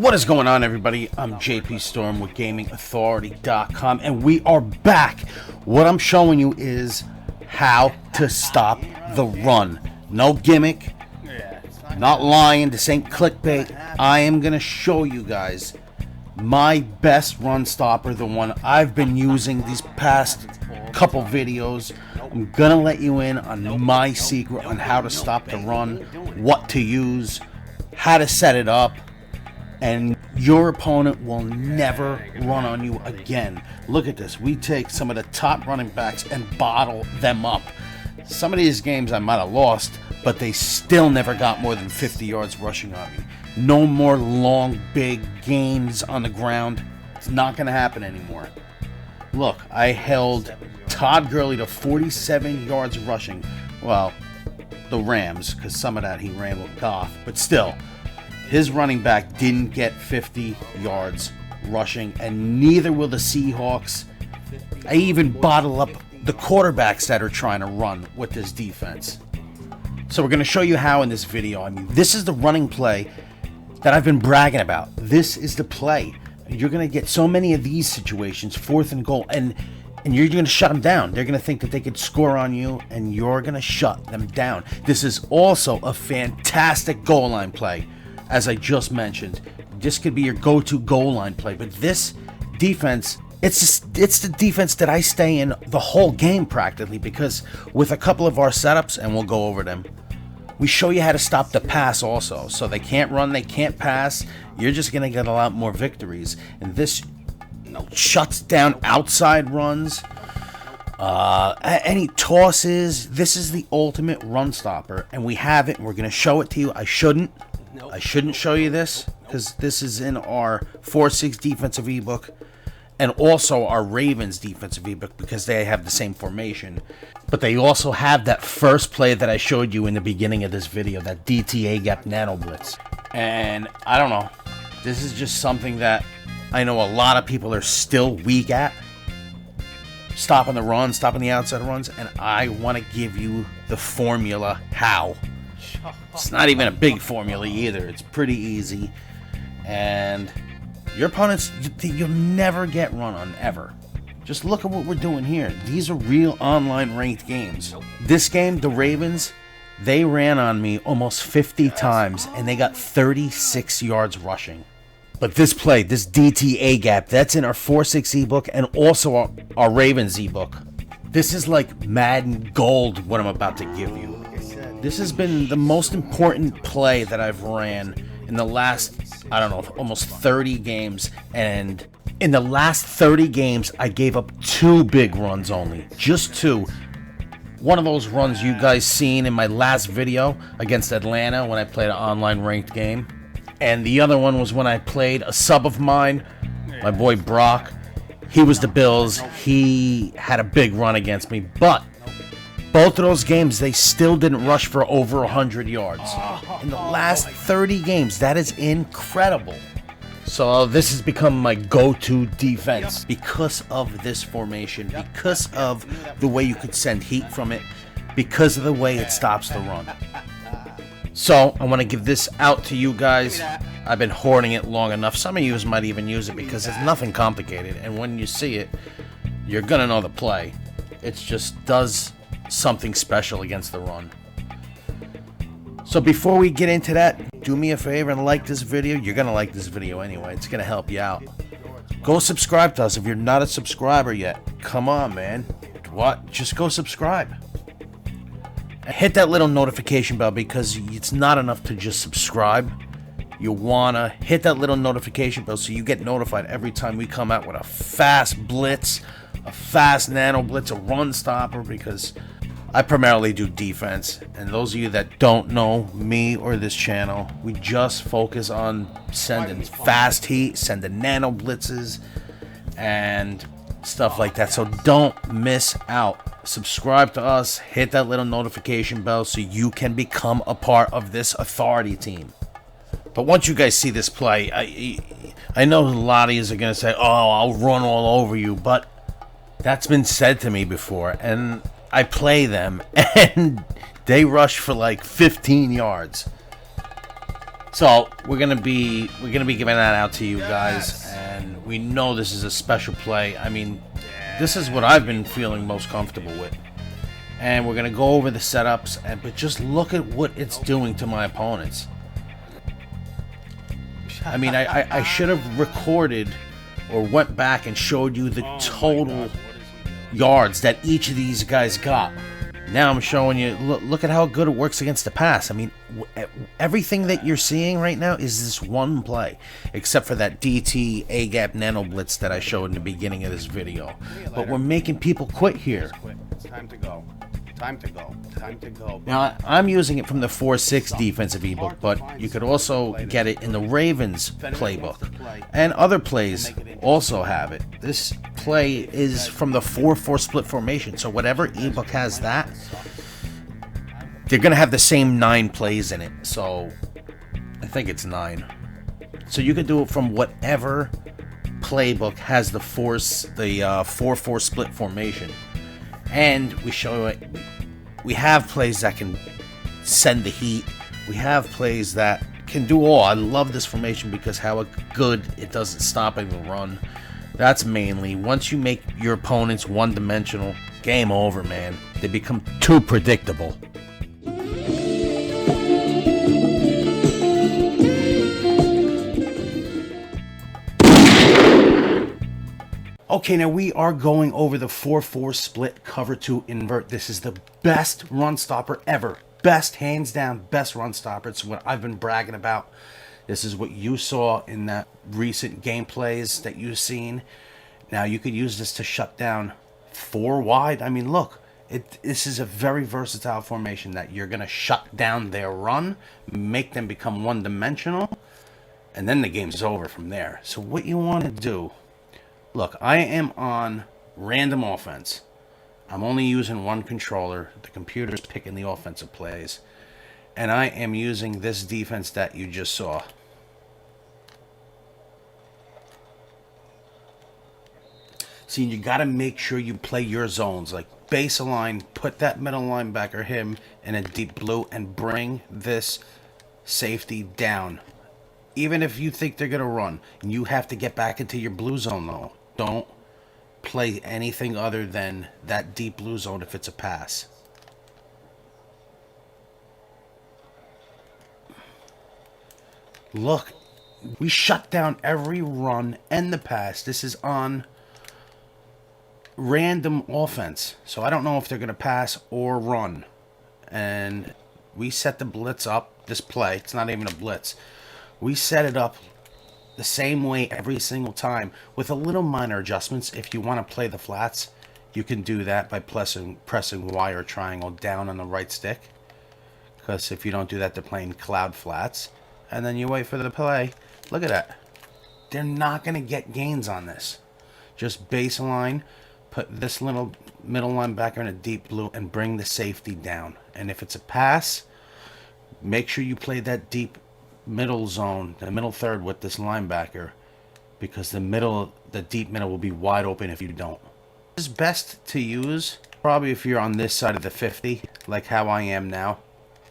What is going on, everybody? I'm JP Storm with GamingAuthority.com, and we are back. What I'm showing you is how to stop the run. No gimmick, not lying, this ain't clickbait. I am going to show you guys my best run stopper, the one I've been using these past couple videos. I'm going to let you in on my secret on how to stop the run, what to use, how to set it up, and your opponent will never run on you again. Look at this. We take some of the top running backs and bottle them up. Some of these games I might have lost, but they still never got more than 50 yards rushing on me. No more long, big gains on the ground. It's not going to happen anymore. Look, I held Todd Gurley to 47 yards rushing. Well, the Rams, because some of that he ran with Goff, but still, his running back didn't get 50 yards rushing, and neither will the Seahawks. I even bottle up the quarterbacks that are trying to run with this defense. So we're going to show you how in this video. I mean, this is the running play that I've been bragging about. This is the play. You're going to get so many of these situations, 4th and goal, and you're going to shut them down. They're going to think that they could score on you, and you're going to shut them down. This is also a fantastic goal line play. As I just mentioned, this could be your go-to goal line play, but this defense, it's the defense that I stay in the whole game practically, because with a couple of our setups, and we'll go over them, we show you how to stop the pass also. So they can't run, they can't pass. You're just going to get a lot more victories. And this, shuts down outside runs, any tosses. This is the ultimate run stopper, and we have it, and we're going to show it to you. I shouldn't show you this, because this is in our 4-6 defensive ebook, and also our Ravens defensive ebook, because they have the same formation. But they also have that first play that I showed you in the beginning of this video, that DTA gap Nano Blitz. And I don't know, this is just something that I know a lot of people are still weak at. Stopping the run, stopping the outside runs, and I want to give you the formula how. It's not even a big formula either. It's pretty easy. And your opponents, you'll never get run on, ever. Just look at what we're doing here. These are real online ranked games. This game, the Ravens, they ran on me almost 50 times, and they got 36 yards rushing. But this play, this DTA gap, that's in our 4-6 ebook and also our Ravens ebook. This is like Madden Gold, what I'm about to give you. This has been the most important play that I've ran in the last, I don't know, almost 30 games. And in the last 30 games, I gave up 2 big runs only. Just 2. One of those runs you guys seen in my last video against Atlanta when I played an online ranked game. And the other one was when I played a sub of mine, my boy Brock. He was the Bills. He had a big run against me. But both of those games, they still didn't rush for over 100 yards. In the last 30 games, that is incredible. So this has become my go-to defense because of this formation, because of the way you could send heat from it, because of the way it stops the run. So I want to give this out to you guys. I've been hoarding it long enough. Some of you might even use it because it's nothing complicated. And when you see it, you're going to know the play. It just does something special against the run. So before we get into that, do me a favor and like this video. You're going to like this video anyway. It's going to help you out. Go subscribe to us if you're not a subscriber yet. Come on, man. What? Just go subscribe. And hit that little notification bell, because it's not enough to just subscribe. You want to hit that little notification bell so you get notified every time we come out with a fast blitz, a fast nano blitz, a run stopper, because I primarily do defense. And those of you that don't know me or this channel, we just focus on sending fast heat, sending nano blitzes, and stuff like that. So don't miss out. Subscribe to us, hit that little notification bell so you can become a part of this authority team. But once you guys see this play, I know a lot of you are going to say, oh, I'll run all over you, but that's been said to me before, and I play them, and they rush for like 15 yards. So we're gonna be giving that out to you guys, and we know this is a special play. I mean, this is what I've been feeling most comfortable with. And we're gonna go over the setups, but just look at what it's doing to my opponents. I mean, I should have recorded or went back and showed you the total yards that each of these guys got. Now I'm showing you, look at how good it works against the pass. I mean, everything that you're seeing right now is this one play, except for that DT A-gap Nano Blitz that I showed in the beginning of this video. But we're making people quit here. It's time to go. Time to go. Time to go. Now, I'm using it from the 4-6 defensive ebook, but you could also get it in the Ravens playbook. And other plays also have it. This play is from the 4-4 split formation, so whatever ebook has that, they're going to have the same 9 plays in it. So, I think it's 9. So you can do it from whatever playbook has the 4-4 split formation. And we show it. We have plays that can send the heat. We have plays that can do all. I love this formation because how good it doesn't stop the run. That's mainly once you make your opponents one-dimensional, game over, man. They become too predictable. Okay, now we are going over the 4-4 split cover 2 invert. This is the best run stopper ever. Best, hands down, best run stopper. It's what I've been bragging about. This is what you saw in the recent gameplays that you've seen. Now you could use this to shut down 4 wide. I mean, look, this is a very versatile formation that you're going to shut down their run, make them become one-dimensional, and then the game's over from there. So what you want to do, look, I am on random offense. I'm only using one controller. The computer's picking the offensive plays. And I am using this defense that you just saw. See, you got to make sure you play your zones. Like baseline, put that middle linebacker, him, in a deep blue, and bring this safety down. Even if you think they're going to run, you have to get back into your blue zone, though. Don't play anything other than that deep blue zone if it's a pass. Look, we shut down every run and the pass. This is on random offense. So I don't know if they're going to pass or run. And we set the blitz up, this play. It's not even a blitz. We set it up the same way every single time with a little minor adjustments. If you want to play the flats, you can do that by pressing Y or triangle down on the right stick. Because if you don't do that, they're playing cloud flats. And then you wait for the play. Look at that. They're not going to get gains on this. Just baseline, put this little middle linebacker in a deep blue and bring the safety down. And if it's a pass, make sure you play that deep middle zone, the middle third with this linebacker, because the deep middle will be wide open if you don't. This is best to use probably if you're on this side of the 50, like how I am now,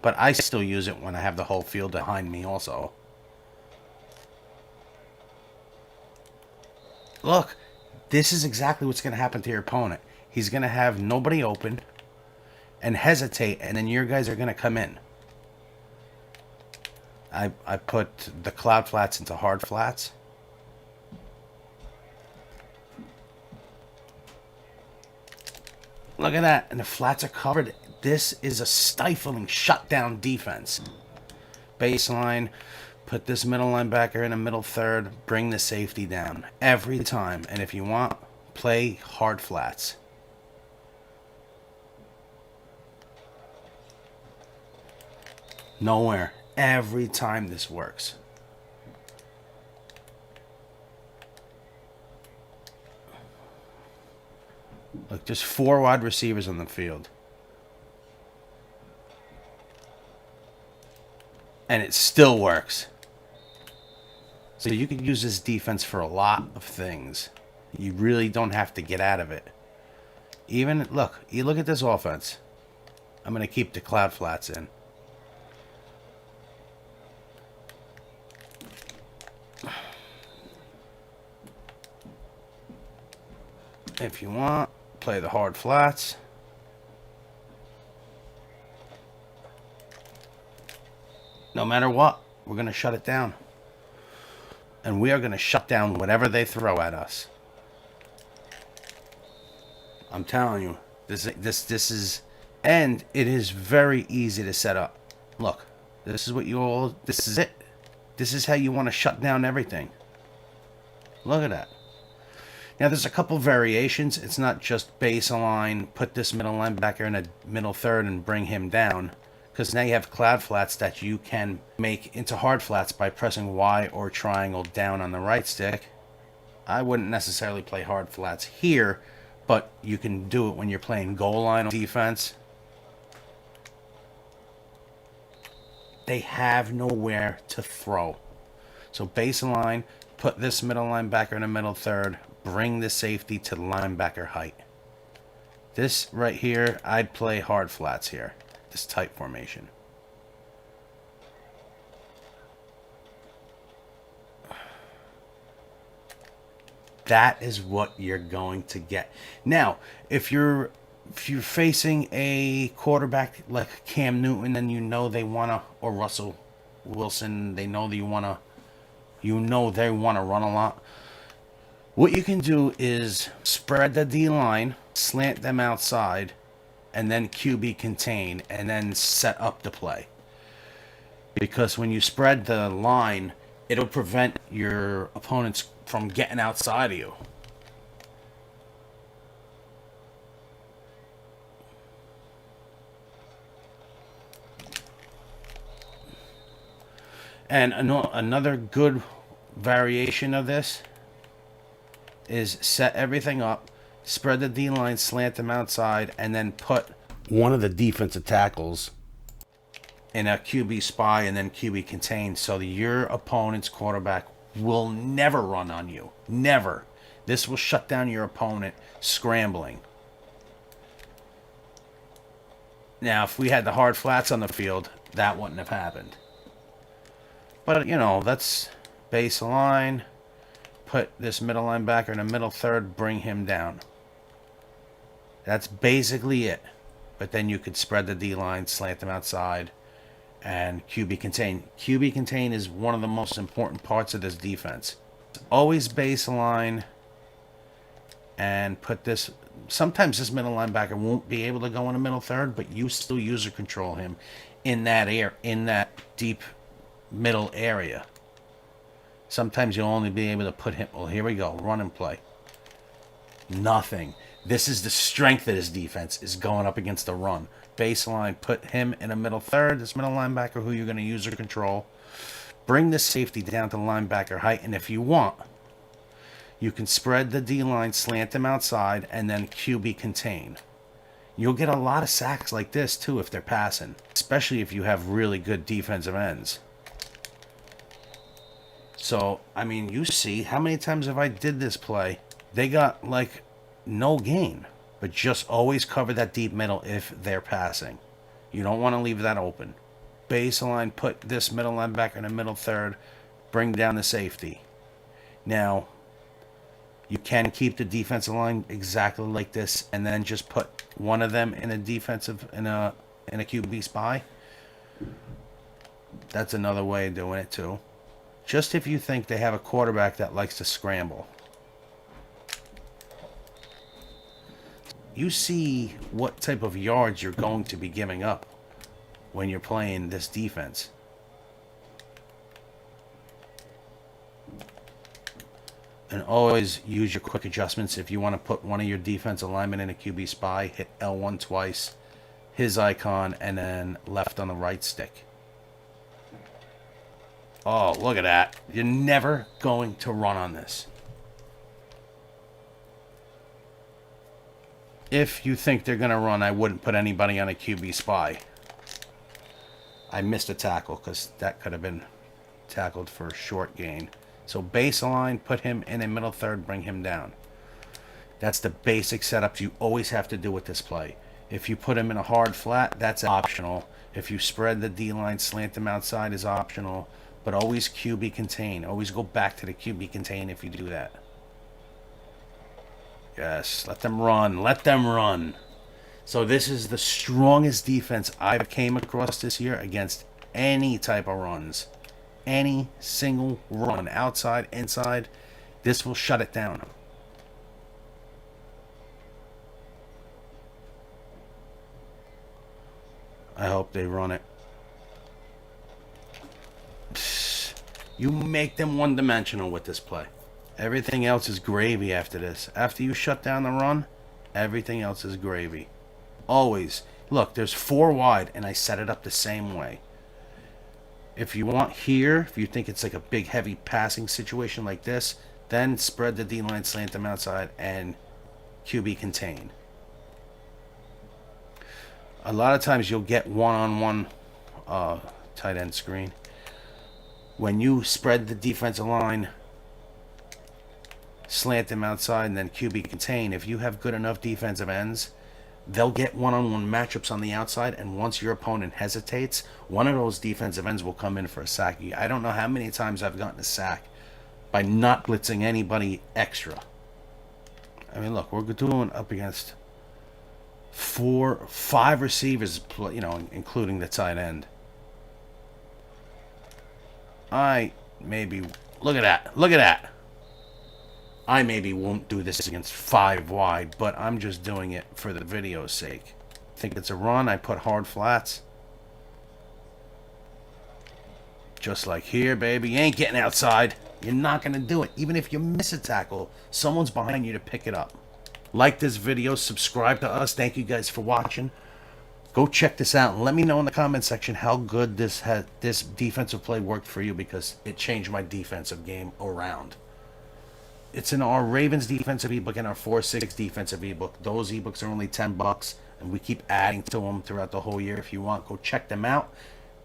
but I still use it when I have the whole field behind me also. Look, this is exactly what's going to happen to your opponent. He's going to have nobody open and hesitate, and then your guys are going to come in. I put the cloud flats into hard flats. Look at that. And the flats are covered. This is a stifling shutdown defense. Baseline. Put this middle linebacker in a middle third. Bring the safety down. Every time. And if you want, play hard flats. Nowhere. Every time this works. Look, just 4 wide receivers on the field. And it still works. So you can use this defense for a lot of things. You really don't have to get out of it. Even, look, you look at this offense. I'm going to keep the cloud flats in. If you want, play the hard flats. No matter what, we're going to shut it down. And we are going to shut down whatever they throw at us. I'm telling you, this is, and it is very easy to set up. Look, this is it. This is how you want to shut down everything. Look at that. Now, there's a couple variations. It's not just baseline, put this middle linebacker in a middle third and bring him down. Because now you have cloud flats that you can make into hard flats by pressing Y or triangle down on the right stick. I wouldn't necessarily play hard flats here, but you can do it when you're playing goal line defense. They have nowhere to throw. So baseline, put this middle linebacker in the middle third, bring the safety to the linebacker height. This right here, I'd play hard flats here. This tight formation. That is what you're going to get. Now, if you're facing a quarterback like Cam Newton, then you know they wanna, or Russell Wilson, they know that they wanna run a lot. What you can do is spread the D line, slant them outside, and then QB contain, and then set up the play. Because when you spread the line, it'll prevent your opponents from getting outside of you. And another good variation of this is set everything up, spread the D-line, slant them outside, and then put one of the defensive tackles in a QB spy and then QB contain, so that your opponent's quarterback will never run on you. Never. This will shut down your opponent scrambling. Now, if we had the hard flats on the field, that wouldn't have happened. But, that's baseline. Put this middle linebacker in the middle third, bring him down. That's basically it. But then you could spread the D-line, slant them outside, and QB contain. QB contain is one of the most important parts of this defense. Always baseline, and put this. Sometimes this middle linebacker won't be able to go in the middle third, but you still user control him in that deep middle area. Sometimes you'll only be able to put him. Well, here we go. Run and play. Nothing. This is the strength of this defense, is going up against the run. Baseline, put him in a middle third. This middle linebacker who you're going to user control. Bring the safety down to linebacker height. And if you want, you can spread the D-line, slant them outside, and then QB contain. You'll get a lot of sacks like this, too, if they're passing. Especially if you have really good defensive ends. So, you see, how many times have I did this play? They got, no gain. But just always cover that deep middle if they're passing. You don't want to leave that open. Baseline, put this middle linebacker in the middle third. Bring down the safety. Now, you can keep the defensive line exactly like this, and then just put one of them in a QB spy. That's another way of doing it, too. Just if you think they have a quarterback that likes to scramble. You see what type of yards you're going to be giving up when you're playing this defense. And always use your quick adjustments. If you want to put one of your defensive linemen in a QB spy, hit L1 twice, his icon, and then left on the right stick. Oh, look at that. You're never going to run on this. If you think they're going to run, I wouldn't put anybody on a QB spy. I missed a tackle because that could have been tackled for a short gain. So baseline, put him in a middle third, bring him down. That's the basic setups you always have to do with this play. If you put him in a hard flat, that's optional. If you spread the D-line, slant them outside is optional. But always QB contain. Always go back to the QB contain if you do that. Yes, let them run. Let them run. So this is the strongest defense I've came across this year against any type of runs. Any single run, outside, inside, this will shut it down. I hope they run it. You make them one-dimensional with this play. Everything else is gravy after this. After you shut down the run, everything else is gravy. Always. Look, there's 4 wide, and I set it up the same way. If you want here, if you think it's like a big, heavy passing situation like this, then spread the D-line, slant them outside, and QB contain. A lot of times you'll get one-on-one tight end screen. When you spread the defensive line, slant them outside, and then QB contain, if you have good enough defensive ends, they'll get one-on-one matchups on the outside, and once your opponent hesitates, one of those defensive ends will come in for a sack. I don't know how many times I've gotten a sack by not blitzing anybody extra. I mean, look, we're doing up against 5 receivers, you know, including the tight end. Look at that. Look at that. I maybe won't do this against 5 wide, but I'm just doing it for the video's sake. Think it's a run, I put hard flats. Just like here, baby. You ain't getting outside. You're not going to do it. Even if you miss a tackle, someone's behind you to pick it up. Like this video, subscribe to us. Thank you guys for watching. Go check this out and let me know in the comment section how good this defensive play worked for you, because it changed my defensive game around. It's in our Ravens defensive ebook and our 4-6 defensive ebook. Those ebooks are only $10, and we keep adding to them throughout the whole year. If you want, go check them out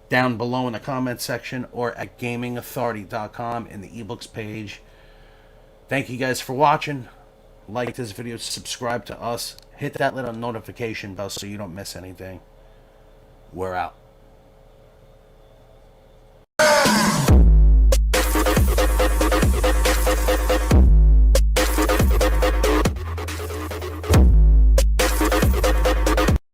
down below in the comment section or at gamingauthority.com in the ebooks page. Thank you guys for watching. Like this video, subscribe to us, hit that little notification bell so you don't miss anything. We're out.